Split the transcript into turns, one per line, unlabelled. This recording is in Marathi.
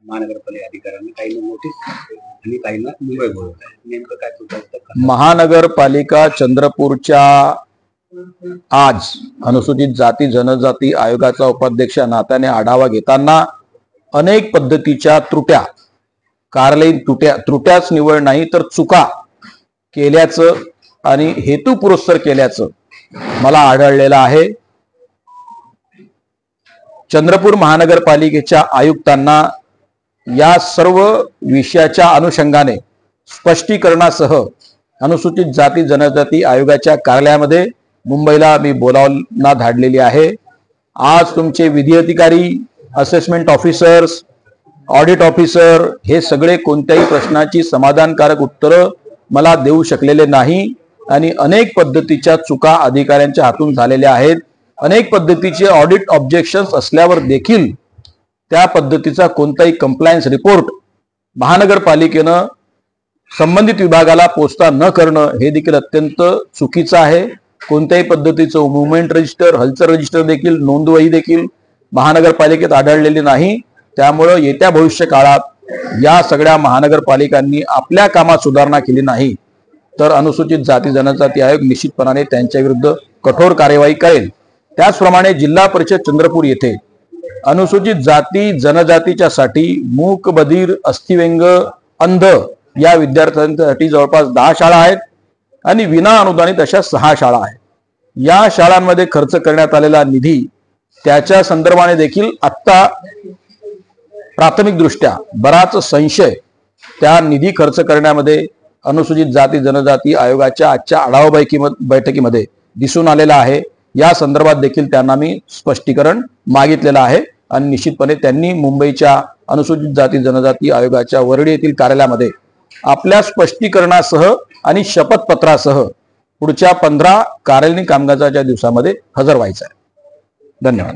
महानगरपालिका अधिकाऱ्यांनी काहींना नोटीस आणि काहींना मुंबई बोलवत आहे. नेमकं काय तुमचं?
महानगरपालिका चंद्रपूरच्या आज अनुसूचित जाती जनजाती आयोगाचा उपाध्यक्ष नात्याने आढावा घेताना अनेक पद्धतीच्या त्रुट्या, कार्यालयीन त्रुट्याच निवड नाही तर चुका केल्याचं आणि हेतुपुरस्सर केल्याचं मला आढळलेलं आहे. चंद्रपूर महानगरपालिकेच्या आयुक्तांना या सर्व विषयाच्या अनुषंगाने स्पष्टीकरणासह अनुसूचित जाती जनजाती आयोगाच्या कार्यालयामध्ये मुंबईला मी बोलावणा धाडलेली आहे. आज तुमचे विधी अधिकारी, असेसमेंट ऑफिसर्स, ऑडिट ऑफिसर हे सगळे कोणत्याही प्रश्नाची समाधानकारक उत्तरं मला देऊ शकलेले नाही आणि अनेक पद्धतीच्या चुका अधिकाऱ्यांच्या हातून झालेल्या आहेत. अनेक पद्धतीचे ऑडिट ऑब्जेक्शन्स असल्यावर देखील त्या पद्धतीचा कोणताही कंप्लायन्स रिपोर्ट महानगरपालिकेनं संबंधित विभागाला पोचता न करणं हे देखील अत्यंत चुकीचं आहे. कोणत्याही पद्धतीचं मुवमेंट रजिस्टर, हलचल रजिस्टर देखील, नोंदवही देखील महानगरपालिकेत आढळलेली नाही. त्यामुळं येत्या भविष्य काळात या सगळ्या महानगरपालिकांनी आपल्या कामात सुधारणा केली नाही तर अनुसूचित जाती जनजाती आयोग निश्चितपणाने त्यांच्या विरुद्ध कठोर कार्यवाही करेल. त्याचप्रमाणे जिल्हा परिषद चंद्रपूर येथे अनुसूचित जाती जनजातीच्या साठी मूक, बधीर, अस्थिव्यंग, अंध या विद्यार्थ्यांसाठी जवळपास 10 शाळा आहेत आणि विना अनुदानित अशा 6 शाळा आहेत. या शाळांमध्ये खर्च करण्यात आलेला निधी त्याच्या संदर्भाने देखील आत्ता प्राथमिक दृष्ट्या बराच संशय त्या निधी खर्च करण्यामध्ये अनुसूचित जाती जनजाती आयोगाच्या आजच्या आढावा बैठकीमध्ये दिसून आलेला आहे. या संदर्भात देखील त्यांना मी स्पष्टीकरण मागितलेलं आहे आणि निश्चितपणे त्यांनी मुंबईच्या अनुसूचित जाती जनजाती आयोगाच्या वरळी येथील कार्यालयामध्ये आपल्या स्पष्टीकरणासह आणि शपथपत्रासह पुढच्या 15 कार्यालयीन कामकाजाच्या दिवसामध्ये हजर व्हायचं आहे. धन्यवाद.